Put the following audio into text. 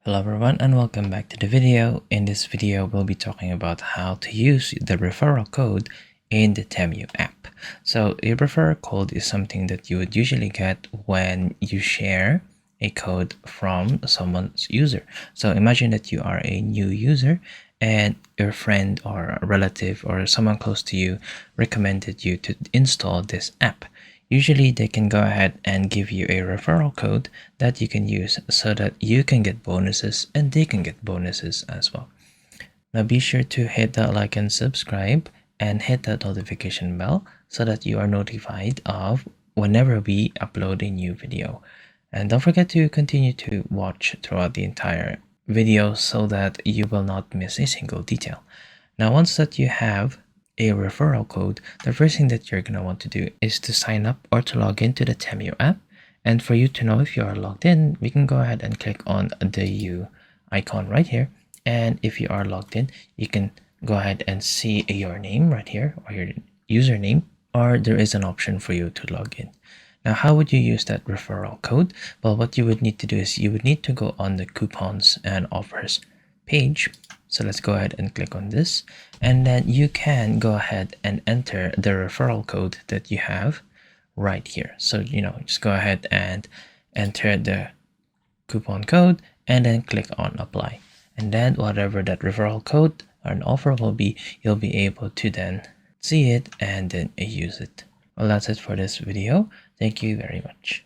Hello everyone and welcome back to the video. In this video, we'll be talking about how to use the referral code in the TEMU app. So a referral code is something that you would usually get when you share a code from someone's user. So imagine that you are a new user and your friend or a relative or someone close to you recommended you to install this app. Usually they can go ahead and give you a referral code that you can use so that you can get bonuses and they can get bonuses as well. Now be sure to hit that like and subscribe and hit that notification bell so that you are notified of whenever we upload a new video. And don't forget to continue to watch throughout the entire video so that you will not miss a single detail. Now once that you have a referral code, the first thing that you're going to want to do is to sign up or to log into the TEMU app. And for you to know if you are logged in, we can go ahead and click on the U icon right here. And if you are logged in, you can go ahead and see your name right here or your username, or there is an option for you to log in. Now, how would you use that referral code? Well, what you would need to do is you would need to go on the coupons and offers page. So let's go ahead and click on this, and then you can go ahead and enter the referral code that you have right here. So just go ahead and enter the coupon code and then click on apply, and then whatever that referral code or an offer will be, you'll be able to then see it and then use it. Well, that's it for this video. Thank you very much.